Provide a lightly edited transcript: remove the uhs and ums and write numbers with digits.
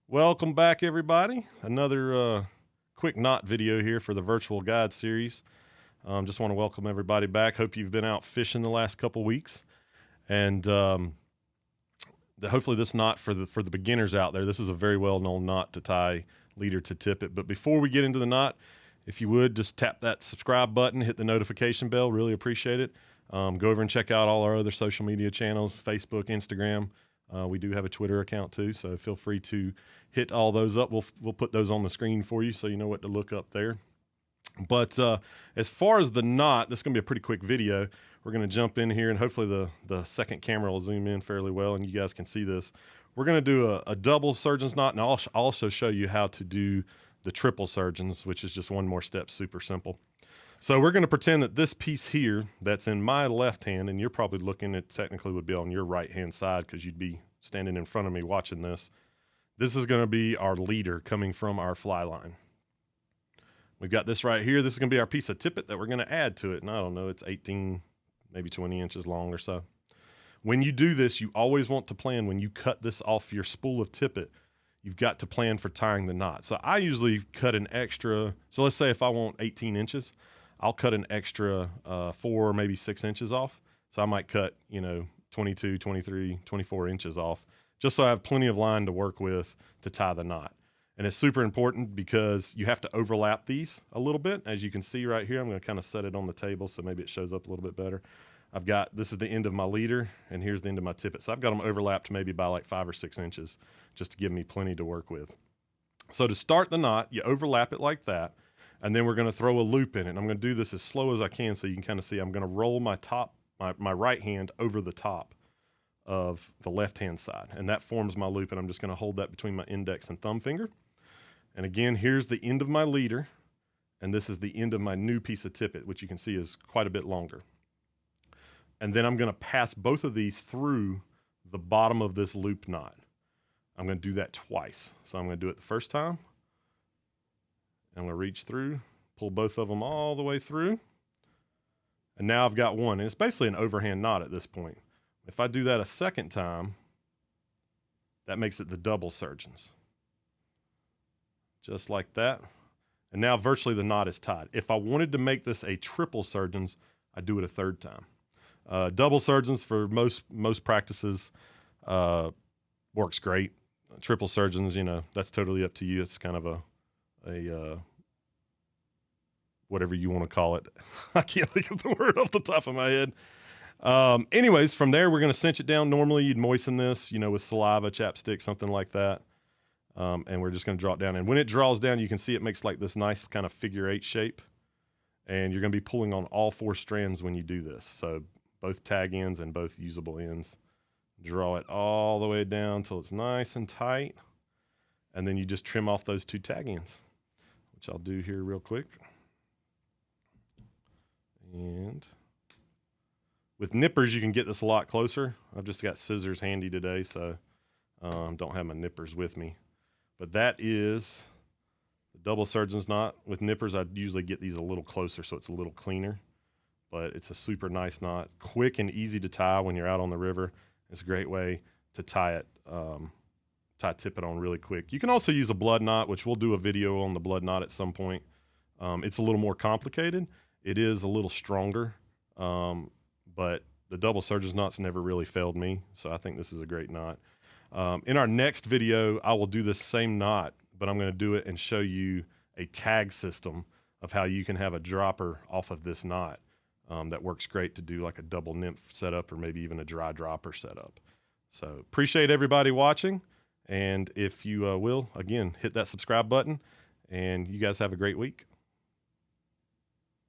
Welcome back, everybody. Another quick knot video here for the virtual guide series. Just want to welcome everybody back. Hope you've been out fishing the last couple weeks, and hopefully this knot for the beginners out there. This is a very well-known knot to tie leader to tippet. But before we get into the knot, if you would just tap that subscribe button, hit the notification bell. Really appreciate it. Go over and check out all our other social media channels: Facebook, Instagram. We do have a Twitter account too, so feel free to hit all those up. We'll put those on the screen for you so you know what to look up there. But as far as the knot, this is going to be a pretty quick video. We're going to jump in here, and hopefully the second camera will zoom in fairly well, and you guys can see this. We're going to do a double surgeon's knot, and I'll also show you how to do the triple surgeons, which is just one more step, super simple. So we're going to pretend that this piece here that's in my left hand, and you're probably looking at, technically would be on your right hand side because you'd be standing in front of me watching this. This is going to be our leader coming from our fly line. We've got this right here. This is going to be our piece of tippet that we're going to add to it. And I don't know, it's 18, maybe 20 inches long or so. When you do this, you always want to plan, when you cut this off your spool of tippet, you've got to plan for tying the knot. So I usually cut an extra, so let's say if I want 18 inches, I'll cut an extra 4, maybe 6 inches off. So I might cut, 22, 23, 24 inches off, just so I have plenty of line to work with to tie the knot. And it's super important because you have to overlap these a little bit. As you can see right here, I'm going to kind of set it on the table so maybe it shows up a little bit better. This is the end of my leader, and here's the end of my tippet. So I've got them overlapped maybe by like 5 or 6 inches, just to give me plenty to work with. So to start the knot, you overlap it like that. And then we're going to throw a loop in it. And I'm going to do this as slow as I can so you can kind of see. I'm going to roll my right hand over the top of the left-hand side. And that forms my loop. And I'm just going to hold that between my index and thumb finger. And again, here's the end of my leader. And this is the end of my new piece of tippet, which you can see is quite a bit longer. And then I'm going to pass both of these through the bottom of this loop knot. I'm going to do that twice. So I'm going to do it the first time. I'm going to reach through, pull both of them all the way through. And now I've got one. And it's basically an overhand knot at this point. If I do that a second time, that makes it the double surgeons. Just like that. And now virtually the knot is tied. If I wanted to make this a triple surgeons, I'd do it a third time. Double surgeons for most practices works great. Triple surgeons, that's totally up to you. It's kind of a whatever you want to call it. I can't think of the word off the top of my head. Anyways, from there, we're going to cinch it down. Normally you'd moisten this, with saliva, chapstick, something like that. And we're just going to draw it down. And when it draws down, you can see it makes like this nice kind of figure 8 shape. And you're going to be pulling on all 4 strands when you do this. So both tag ends and both usable ends. Draw it all the way down until it's nice and tight. And then you just trim off those 2 tag ends, which I'll do here real quick. And with nippers, you can get this a lot closer. I've just got scissors handy today, so don't have my nippers with me. But that is the double surgeon's knot. With nippers, I'd usually get these a little closer so it's a little cleaner. But it's a super nice knot. Quick and easy to tie when you're out on the river. It's a great way to tie it. Tie tippet on really quick. You can also use a blood knot, which we'll do a video on the blood knot at some point. It's a little more complicated. It is a little stronger, but the double surgeon's knot's never really failed me, so I think this is a great knot. In our next video, I will do this same knot, but I'm going to do it and show you a tag system of how you can have a dropper off of this knot that works great to do like a double nymph setup or maybe even a dry dropper setup. So appreciate everybody watching. And if you will, again, hit that subscribe button, and you guys have a great week.